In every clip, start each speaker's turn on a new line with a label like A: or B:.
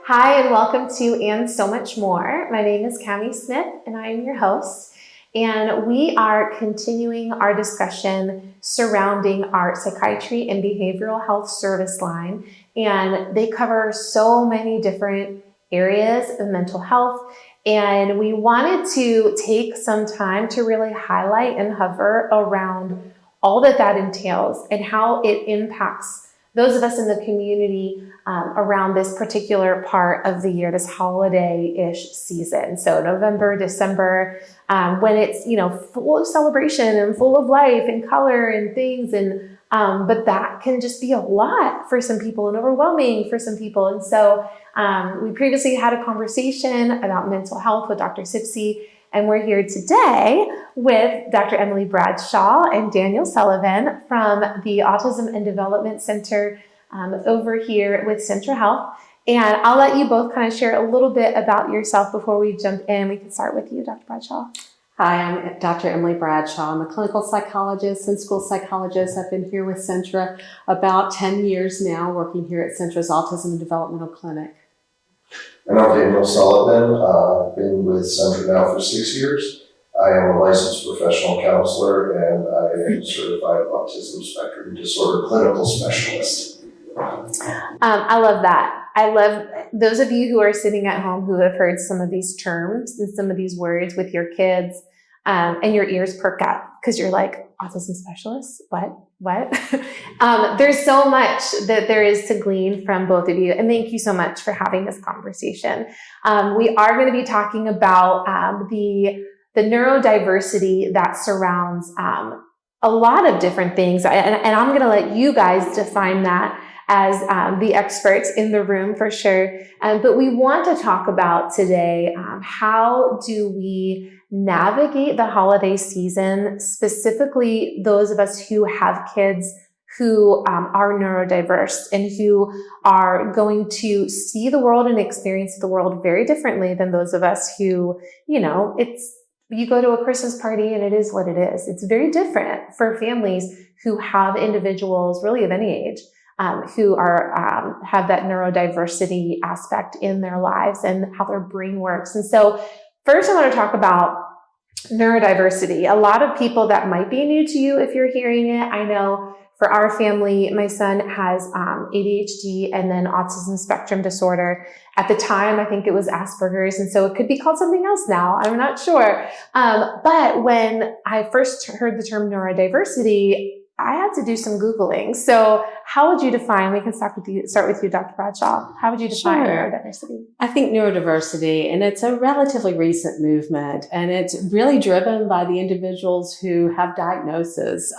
A: Hi, and welcome to And So Much More. My name is Cami Smith, and I am your host. And we are continuing our discussion surrounding our psychiatry and behavioral health service line. And they cover so many different areas of mental health. And we wanted to take some time to really highlight and hover around all that entails and how it impacts those of us in the community around this particular part of the year, this holiday-ish season. So November, December, when it's, full of celebration and full of life and color and things. And but that can just be a lot for some people and overwhelming for some people. And so we previously had a conversation about mental health with Dr. Sipsey. And we're here today with Dr. Emily Bradshaw and Daniel Sullivan from the Autism and Development Center over here with Centra Health. And I'll let you both kind of share a little bit about yourself before we jump in. We can start with you, Dr. Bradshaw.
B: Hi, I'm Dr. Emily Bradshaw. I'm a clinical psychologist and school psychologist. I've been here with Centra about 10 years now, working here at Centra's Autism and Developmental Clinic.
C: And I'm Daniel Sullivan. I've been with Centra now for 6 years. I am a licensed professional counselor and I am a certified autism spectrum disorder clinical specialist.
A: I love that. I love those of you who are sitting at home who have heard some of these terms and some of these words with your kids, and your ears perk up because you're like, autism specialist? What? There's so much that there is to glean from both of you. And thank you so much for having this conversation. We are going to be talking about the neurodiversity that surrounds a lot of different things. And I'm going to let you guys define that as the experts in the room for sure. But we want to talk about today, how do we navigate the holiday season, specifically those of us who have kids who are neurodiverse and who are going to see the world and experience the world very differently than those of us who, you go to a Christmas party and it is what it is. It's very different for families who have individuals really of any age who are have that neurodiversity aspect in their lives and how their brain works. And so first I want to talk about neurodiversity. A lot of people that might be new to you if you're hearing it. I know for our family, my son has ADHD and then autism spectrum disorder. At the time, I think it was Asperger's, and so it could be called something else now. I'm not sure. But when I first heard the term neurodiversity, I had to do some Googling. So how would you define, we can start with you, Dr. Bradshaw. How would you define neurodiversity?
B: I think neurodiversity, and it's a relatively recent movement, and it's really driven by the individuals who have diagnoses,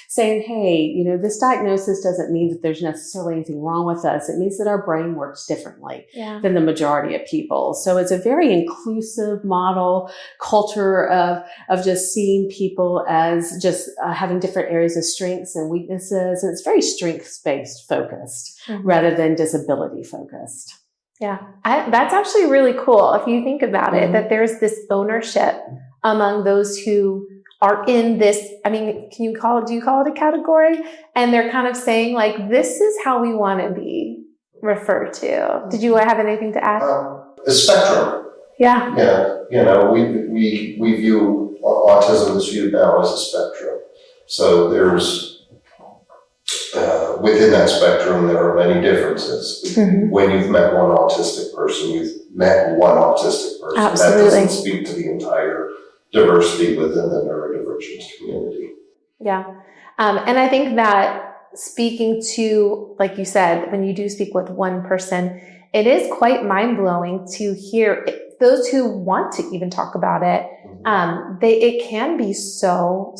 B: saying, hey, this diagnosis doesn't mean that there's necessarily anything wrong with us. It means that our brain works differently than the majority of people. So it's a very inclusive model, culture of just seeing people as just having different areas of strengths and weaknesses. And it's very strengths-based focused rather than disability focused.
A: Yeah, that's actually really cool if you think about it, that there's this ownership among those who are in this, do you call it a category? And they're kind of saying like, this is how we want to be referred to. Did you have anything to add?
C: The spectrum.
A: Yeah.
C: Yeah, we view autism is viewed now as a spectrum. So there's, within that spectrum, there are many differences. When you've met one autistic person, you've met one autistic person.
A: Absolutely.
C: That doesn't speak to the entire diversity within the neurodivergent community.
A: Yeah. And I think that speaking to, like you said, when you do speak with one person, it is quite mind-blowing to hear those who want to even talk about it. It can be so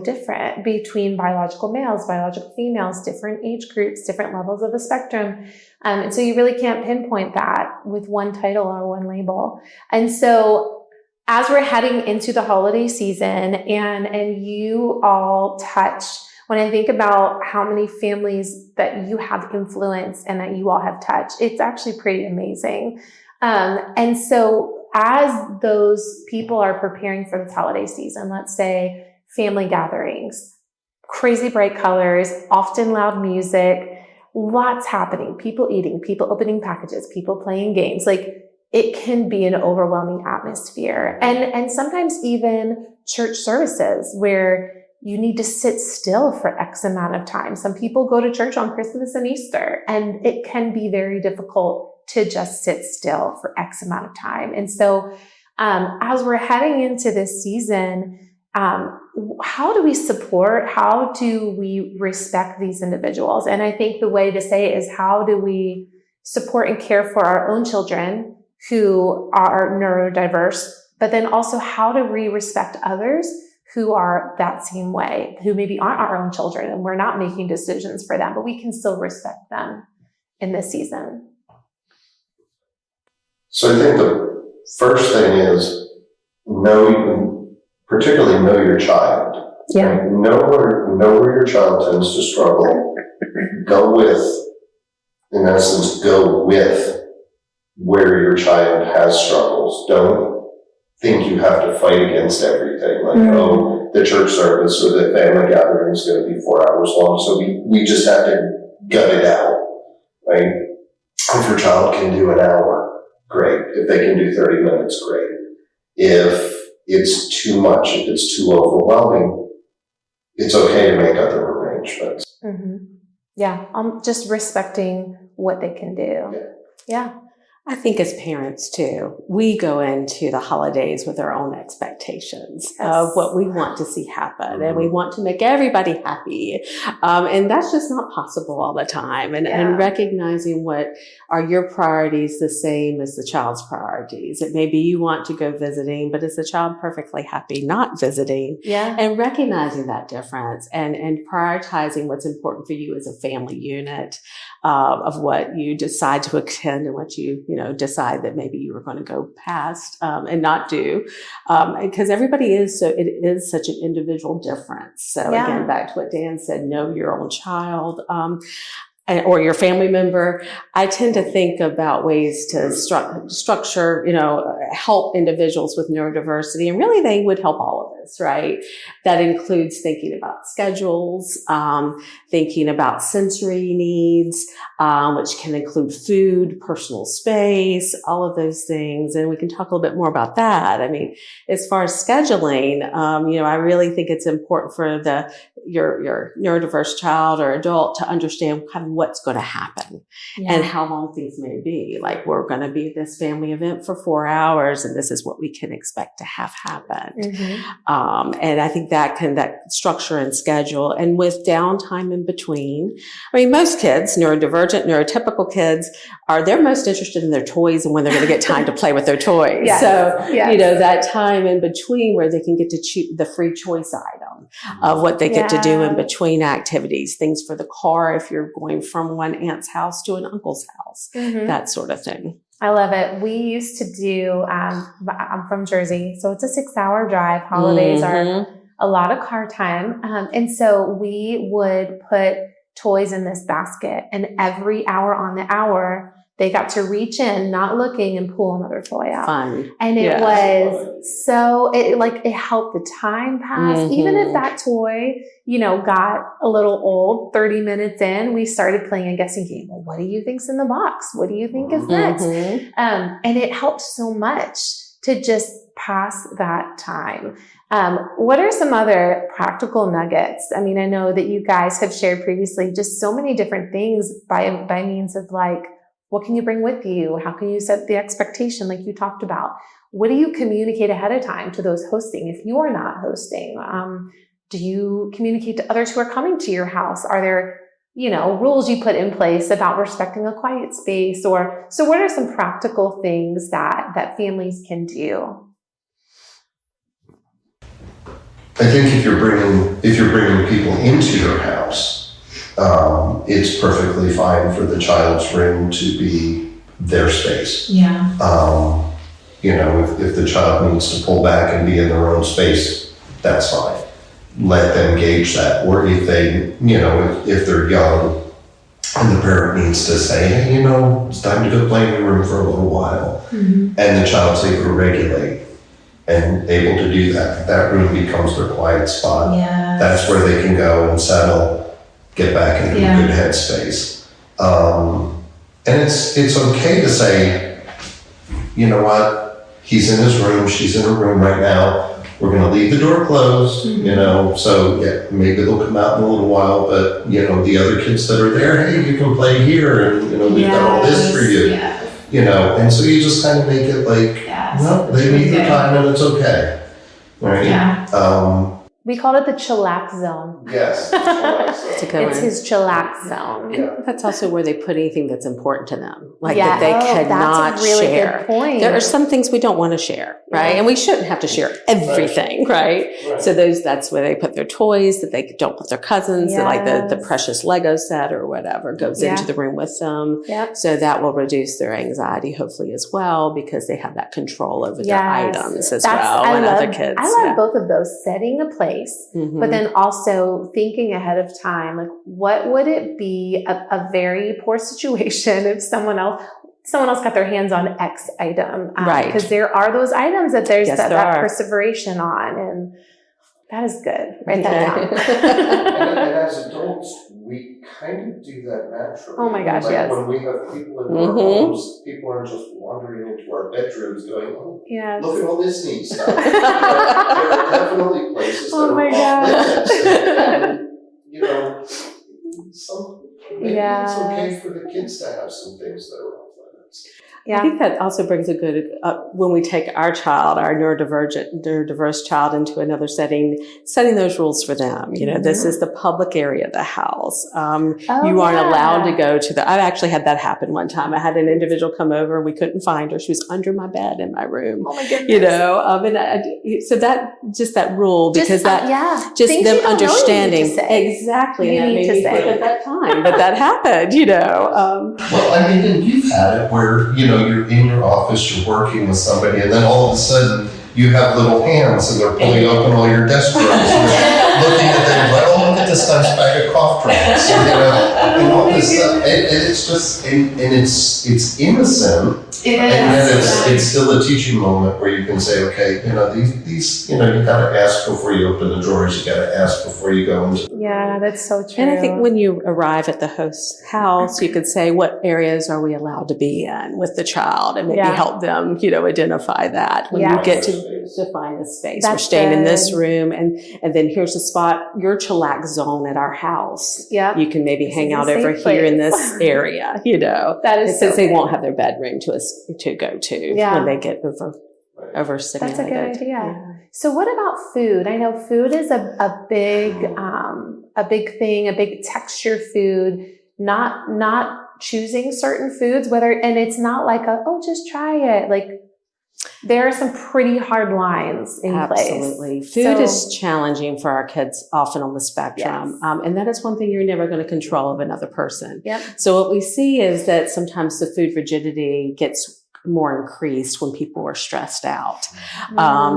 A: different between biological males, biological females, different age groups, different levels of the spectrum. And so you really can't pinpoint that with one title or one label. And so as we're heading into the holiday season and you all touch, when I think about how many families that you have influenced and that you all have touched, it's actually pretty amazing. And so as those people are preparing for this holiday season, let's say family gatherings, crazy bright colors, often loud music, lots happening, people eating, people opening packages, people playing games. Like, it can be an overwhelming atmosphere. And sometimes even church services where you need to sit still for X amount of time. Some people go to church on Christmas and Easter, and it can be very difficult to just sit still for X amount of time. And so, as we're heading into this season, how do we support? How do we respect these individuals? And I think the way to say it is, how do we support and care for our own children who are neurodiverse, but then also how do we respect others who are that same way, who maybe aren't our own children and we're not making decisions for them, but we can still respect them in this season?
C: So I think the first thing is particularly know your child.
A: Yeah.
C: Right? Know where your child tends to struggle. In essence, go with where your child has struggles. Don't think you have to fight against everything. Like, oh, the church service or the family gathering is going to be 4 hours long, so we just have to gut it out, right? If your child can do an hour, great. If they can do 30 minutes, great. If it's too much, if it's too overwhelming, it's okay to make other arrangements.
A: Mm-hmm. Yeah, just respecting what they can do. Yeah.
B: I think as parents too, we go into the holidays with our own expectations of what we want to see happen, and we want to make everybody happy. And that's just not possible all the time. And recognizing what are your priorities the same as the child's priorities. It may be you want to go visiting, but is the child perfectly happy not visiting?
A: Yeah.
B: And recognizing that difference and prioritizing what's important for you as a family unit, of what you decide to attend and what you decide that maybe you were going to go past, and not do, because everybody is it is such an individual difference. So again, back to what Dan said, know your own child, or your family member. I tend to think about ways to structure, help individuals with neurodiversity, and really they would help all of us, right? That includes thinking about schedules, thinking about sensory needs, which can include food, personal space, all of those things. And we can talk a little bit more about that. I mean, as far as scheduling, I really think it's important for your neurodiverse child or adult to understand kind of what's going to happen and how long things may be. Like, we're going to be at this family event for 4 hours, and this is what we can expect to have happen. Mm-hmm. And I think that structure and schedule, and with downtime in between. I mean, most kids, neurodivergent, neurotypical kids, they're most interested in their toys and when they're going to get time to play with their toys.
A: Yes.
B: So, that time in between where they can get to choose the free choice item of what they get to do in between activities, things for the car if you're going from one aunt's house to an uncle's house, that sort of thing.
A: I love it. We used to do, I'm from Jersey, so it's a 6-hour drive. Holidays are a lot of car time. And so we would put toys in this basket, and every hour on the hour, they got to reach in, not looking, and pull another toy out.
B: Fun.
A: And it was so, it helped the time pass. Even if that toy, got a little old, 30 minutes in, we started playing a guessing game. Well, what do you think's in the box? What do you think is next? And it helped so much to just pass that time. What are some other practical nuggets? I mean, I know that you guys have shared previously just so many different things by means of like, what can you bring with you? How can you set the expectation like you talked about? What do you communicate ahead of time to those hosting if you are not hosting? Do you communicate to others who are coming to your house? Are there, rules you put in place about respecting a quiet space? So what are some practical things that families can do?
C: I think if you're bringing people into your house, it's perfectly fine for the child's room to be their space. Yeah. If the child needs to pull back and be in their own space, that's fine. Let them gauge that. Or if they, if they're young and the parent needs to say, hey, it's time to go play in the room for a little while, and the child's able to regulate and able to do that, that room becomes their quiet spot. Yes. That's where they can go and settle, get back into a good headspace. And it's okay to say, you know what, he's in his room, she's in her room right now. We're going to leave the door closed, you know, so yeah, maybe they'll come out in a little while, but you know, the other kids that are there, hey, you can play here, and you know, we've got all this for you, you know, and so you just kind of make it like, well, they need their time and it's okay, right?
A: Yeah. We called it the chillax zone.
C: Yes,
B: It's a good
A: It's
B: one.
A: his chillax zone.
B: And that's also where they put anything that's important to them, like that they cannot
A: that's a really
B: share.
A: good point.
B: There are some things we don't want to share, right? And we shouldn't have to share everything, right? So that's where they put their toys that they don't put their cousins, like the precious Lego set or whatever goes into the room with them. So that will reduce their anxiety, hopefully, as well, because they have that control over their items as well. And other kids.
A: I love both of those, setting a place, but then also thinking ahead of time, like what would it be a very poor situation if someone else got their hands on X item,
B: right?
A: Because there are those items that there's that perseveration on, and that is good. Write that down.
C: and as adults, we kind of do that naturally.
A: Oh my gosh,
C: like when we have people in our homes, people are just wandering into our bedrooms going, oh, look at all this neat stuff. There are definitely places that are off limits. And, you know, maybe it's okay for the kids to have some things that are off limits.
B: I think that also brings a good, when we take our child, our neurodiverse child into another setting those rules for them. You know, this is the public area of the house. You aren't allowed to go to I actually had that happen one time. I had an individual come over and we couldn't find her. She was under my bed in my room. Oh my goodness. You know, so that rule, because just
A: things
B: them understanding. Exactly. And that made me think at that time, but that happened, you know.
C: Well, I mean, and you've had it where, you know, you're in your office, you're working with somebody, and then all of a sudden you have little hands and they're pulling open all your desk drawers and you're looking at them like, oh, look at this nice bag of cough drops, you know, and all this stuff. And it's just, and it's innocent.
A: It is.
C: And yet it's still a teaching moment where you can say, okay, you know, these, you know, you gotta ask before you open the drawers, you gotta ask before you go into.
A: Yeah, that's so true.
B: And I think when you arrive at the host's house, you could say, what areas are we allowed to be in with the child, and maybe help them, you know, identify that when you get to define the space. We're staying in this room, and then here's the spot, your chillax zone at our house. Yeah. You can maybe hang out over here in this area, you know. That is since they won't have their bedroom to go to when they get overstimulated. That's a good idea. Yeah.
A: So what about food? I know food is a big thing, a big texture food, not choosing certain foods, and it's not like just try it. Like there are some pretty hard lines in place.
B: Absolutely. Food is challenging for our kids, often on the spectrum. And that is one thing you're never going to control of another person. Yep. So what we see is that sometimes the food rigidity gets more increased when people are stressed out.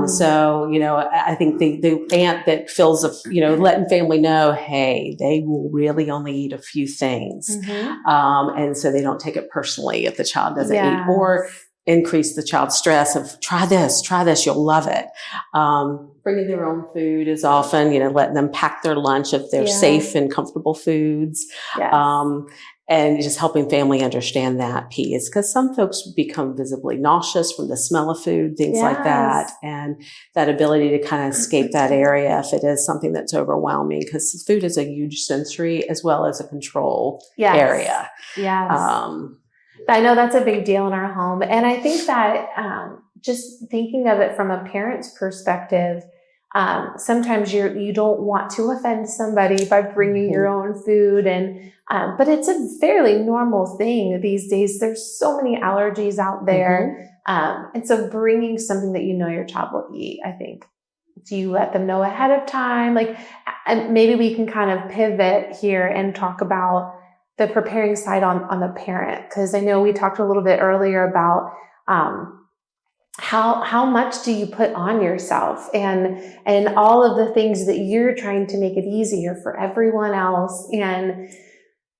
B: So, you know, I think the aunt that feels, letting family know, hey, they will really only eat a few things. And so they don't take it personally if the child doesn't eat, or increase the child's stress of try this, you'll love it. Bringing their own food is often, letting them pack their lunch if they're safe and comfortable foods. Yes. And just helping family understand that piece, because some folks become visibly nauseous from the smell of food, things like that. And that ability to kind of escape that area if it is something that's overwhelming, because food is a huge sensory as well as a control area. Yes.
A: I know that's a big deal in our home. And I think that just thinking of it from a parent's perspective, sometimes you don't want to offend somebody by bringing your own food, but it's a fairly normal thing these days. There's so many allergies out there. And so bringing something that your child will eat, I think. Do you let them know ahead of time? And maybe we can kind of pivot here and talk about the preparing side on the parent, because I know we talked a little bit earlier about how much do you put on yourself and all of the things that you're trying to make it easier for everyone else, and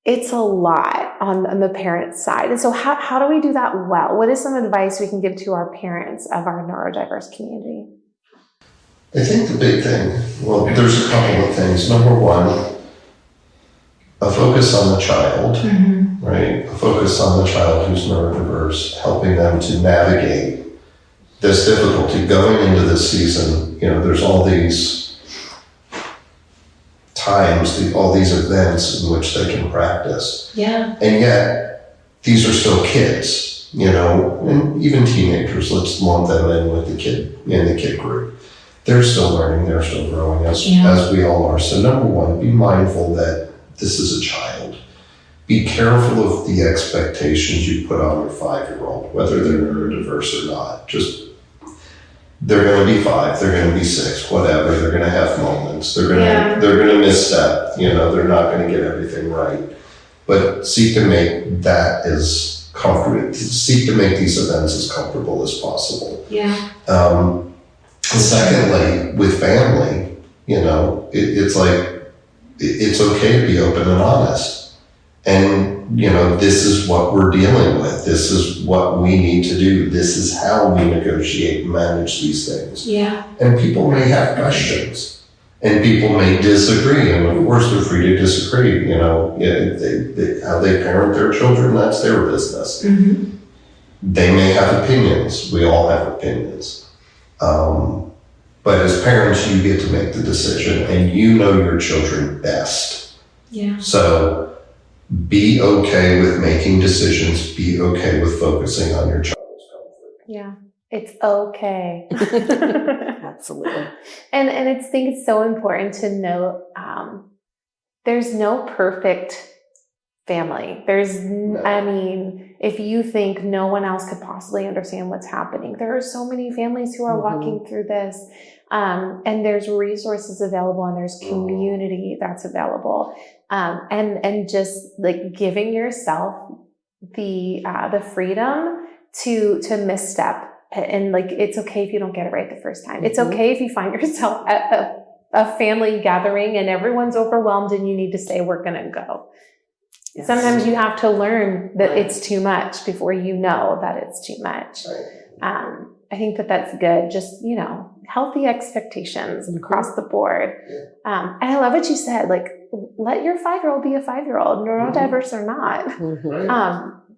A: it's a lot on the parent side. And so how do we do that well? What is some advice we can give to our parents of our neurodiverse community?
C: I think the big thing, there's a couple of things. Number one, a focus on the child, right? A focus on the child who's neurodiverse, helping them to navigate this difficulty. Going into this season, there's all these times, all these events in which they can practice.
A: Yeah.
C: And yet, these are still kids, and even teenagers, let's lump them in with the kid group. They're still learning, they're still growing as we all are. So number one, be mindful that this is a child. Be careful of the expectations you put on your 5-year-old, whether they're neurodiverse or not. They're going to be 5, they're going to be 6, whatever. They're going to have moments. They're going to misstep. They're not going to get everything right. But seek to make that as comfortable. Seek to make these events as comfortable as possible.
A: Yeah.
C: Secondly, with family, it's like it's okay to be open and honest. And this is what we're dealing with. This is what we need to do. This is how we negotiate and manage these things.
A: Yeah.
C: And people may have questions, and people may disagree, and of course they're free to disagree. How they parent their children, that's their business.
A: Mm-hmm.
C: They may have opinions. We all have opinions. But as parents, you get to make the decision, and you know your children best.
A: Yeah.
C: So be okay with making decisions. Be okay with focusing on your child's comfort.
A: Yeah. It's okay.
B: Absolutely.
A: And I think it's so important to note, there's no perfect family. If you think no one else could possibly understand what's happening, there are so many families who are walking through this, and there's resources available, and there's community that's available, and just like giving yourself the freedom to misstep, and like it's okay if you don't get it right the first time. It's okay if you find yourself at a family gathering and everyone's overwhelmed and you need to say, we're going to go. Yes. Sometimes you have to learn that it's too much before you know that it's too much.
C: Right.
A: I think that's good. Just, healthy expectations across the board. And I love what you said, like, let your 5-year-old be a 5-year-old, neurodiverse or not.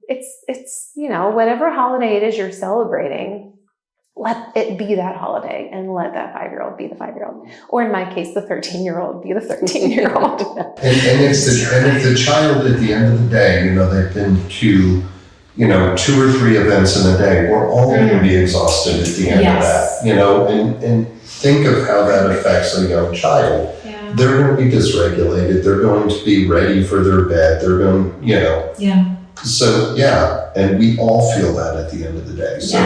A: It's whatever holiday it is you're celebrating, let it be that holiday, and let that 5-year-old be the 5-year-old. Or in my case, the 13-year-old be the 13-year-old.
C: and if the child at the end of the day, they've been to, 2 or 3 events in a day, we're all going to be exhausted at the end of that, and think of how that affects a young child.
A: Yeah.
C: They're going to be dysregulated. They're going to be ready for their bed. They're going, So, and we all feel that at the end of the day. So,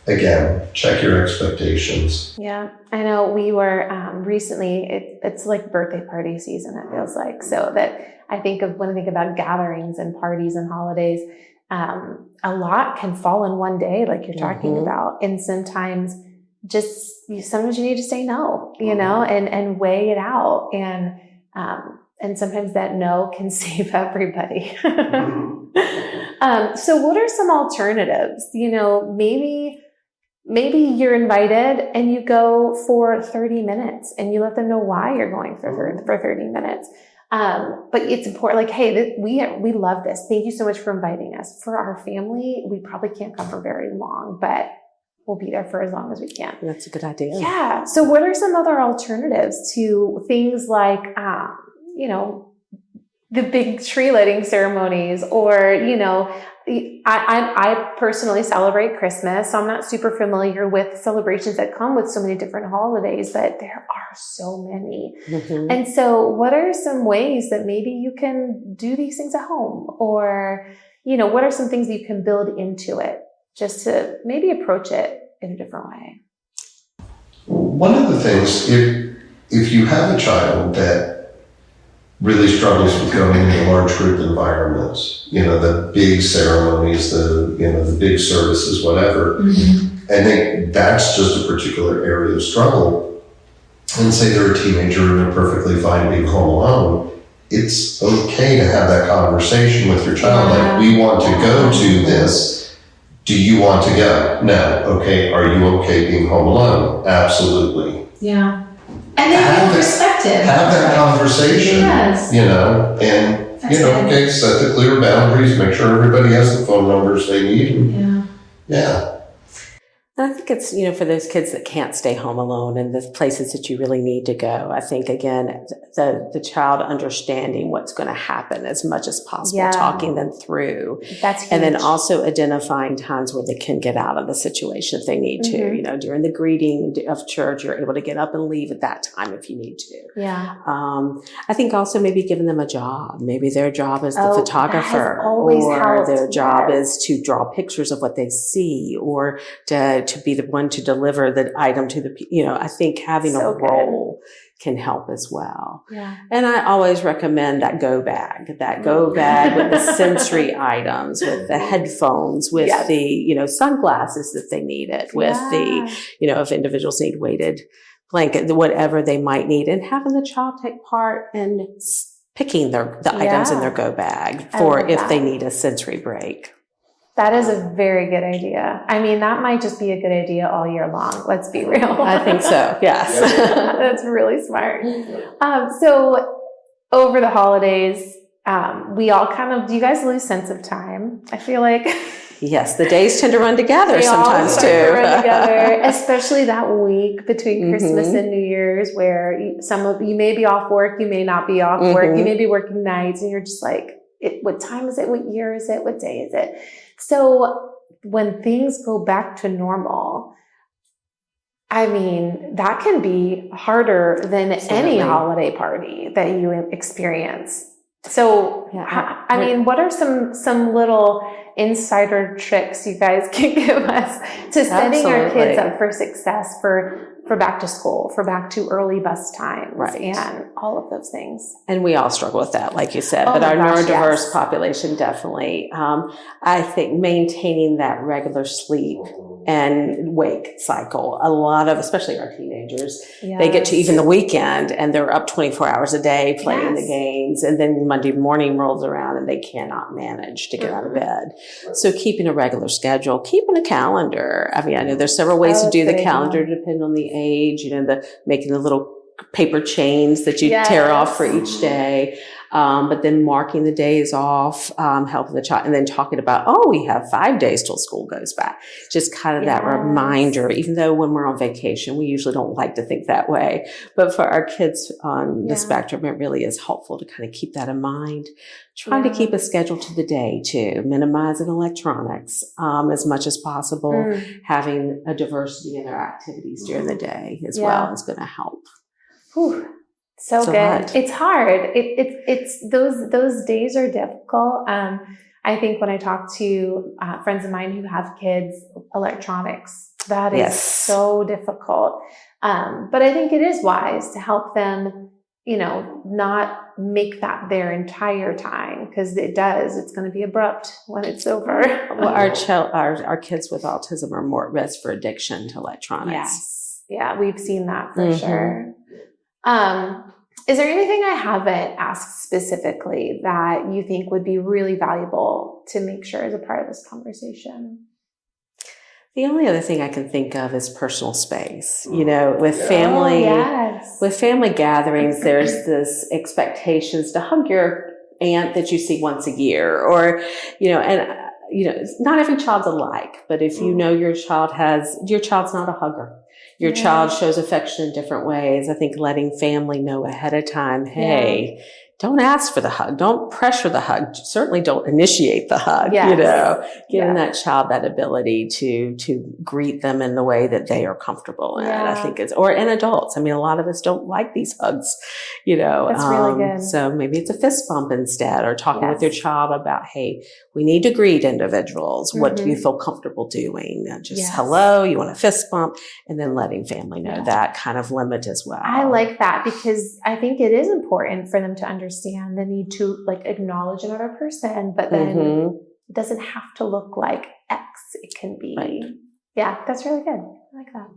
C: again, check your expectations.
A: Yeah, I know we were recently, it's like birthday party season, it feels like. So that when I think about gatherings and parties and holidays, a lot can fall in one day, like you're talking about. And sometimes sometimes you need to say no, and weigh it out. And sometimes that no can save everybody. So what are some alternatives? Maybe you're invited and you go for 30 minutes and you let them know why you're going for 30 minutes. But it's important, like, hey, we love this. Thank you so much for inviting us. For our family, we probably can't come for very long, but we'll be there for as long as we can.
B: That's a good idea.
A: Yeah. So what are some other alternatives to things like, the big tree lighting ceremonies, or, I personally celebrate Christmas, so I'm not super familiar with celebrations that come with so many different holidays, but there are so many. And so what are some ways that maybe you can do these things at home? Or, what are some things that you can build into it just to maybe approach it in a different way?
C: One of the things, if you have a child that really struggles with going into large group environments, the big ceremonies, the big services, whatever. And that's just a particular area of struggle. And say they're a teenager and they're perfectly fine being home alone. It's okay to have that conversation with your child. Like, we want to go to this. Do you want to go? No. Okay. Are you okay being home alone? Absolutely.
A: Yeah. And they have perspective.
C: Have that conversation, and you know, okay, set the clear boundaries, make sure everybody has the phone numbers they need. And, yeah.
B: And I think it's, for those kids that can't stay home alone and the places that you really need to go. I think, again, the child understanding what's going to happen as much as possible, talking them through.
A: That's huge.
B: And then also identifying times where they can get out of the situation if they need to. During the greeting of church, you're able to get up and leave at that time if you need to.
A: Yeah.
B: I think also maybe giving them a job. Maybe their job is the photographer,
A: or
B: their job is to draw pictures of what they see, or to be the one to deliver the item to the, I think having a role can help as well.
A: Yeah.
B: And I always recommend that go bag with the sensory items, with the headphones, with the, sunglasses if they need it, with the, if individuals need weighted blanket, whatever they might need, and having the child take part in picking the items in their go bag for if they need a sensory break.
A: That is a very good idea. I mean, that might just be a good idea all year long. Let's be real.
B: I think so. Yes.
A: That's really smart. So over the holidays, we all do you guys lose sense of time? I feel like.
B: Yes, the days tend to run together sometimes too.
A: To run together, especially that week between Christmas and New Year's, where some of you may be off work, you may not be off work, you may be working nights, and you're just like, what time is it? What year is it? What day is it? So when things go back to normal, I mean, that can be harder than any holiday party that you experience. So, I mean, what are some little insider tricks you guys can give us to setting our kids up for success for back to school, for back to early bus times, and all of those things?
B: And we all struggle with that, like you said, but our neurodiverse population definitely. I think maintaining that regular sleep and wake cycle, a lot of, especially our teenagers, they get to even the weekend and they're up 24 hours a day playing the games, and then Monday morning rolls around and they cannot manage to get out of bed. So keeping a regular schedule, keeping a calendar. I mean, I know there's several ways to do the calendar depending on the age, making the little paper chains that you tear off for each day. But then marking the days off, helping the child, and then talking about, we have 5 days till school goes back. Just kind of that reminder, even though when we're on vacation, we usually don't like to think that way. But for our kids on the spectrum, it really is helpful to kind of keep that in mind. Trying to keep a schedule to the day too, minimizing electronics, as much as possible, having a diversity in their activities during the day as well is going to help.
A: Whew. So good. Hard. It's hard. It's those days are difficult. I think when I talk to friends of mine who have kids, electronics, that is so difficult. But I think it is wise to help them, not make that their entire time, because it's going to be abrupt when it's over.
B: Well, our kids with autism are more at risk for addiction to electronics.
A: Yes. Yeah, we've seen that for sure. Is there anything I haven't asked specifically that you think would be really valuable to make sure is a part of this conversation?
B: The only other thing I can think of is personal space. With family, with family gatherings, there's this expectations to hug your aunt that you see once a year, or, not every child's alike, but if your child's not a hugger. Your child shows affection in different ways. I think letting family know ahead of time, hey, don't ask for the hug. Don't pressure the hug. Certainly don't initiate the hug, giving that child that ability to greet them in the way that they are comfortable in. I think and adults. I mean, a lot of us don't like these hugs,
A: That's really good.
B: So maybe it's a fist bump instead, or talking with your child about, hey, we need to greet individuals. What do you feel comfortable doing? Just hello, you want a fist bump, and then letting family know that kind of limit as well.
A: I like that, because I think it is important for them to understand the need to acknowledge another person, but then it doesn't have to look like X. It can be, that's really good. I like that.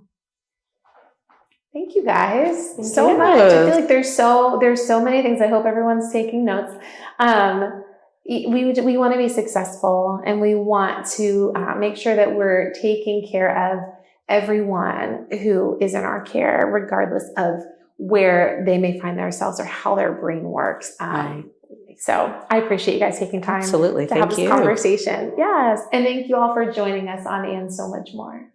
A: Thank you guys so much. I feel like there's so many things. I hope everyone's taking notes. We want to be successful, and we want to make sure that we're taking care of everyone who is in our care, regardless of where they may find themselves or how their brain works. So I appreciate you guys taking time
B: Absolutely.
A: to have
B: Thank
A: this
B: you.
A: conversation. Yes. And thank you all for joining us on And So Much More.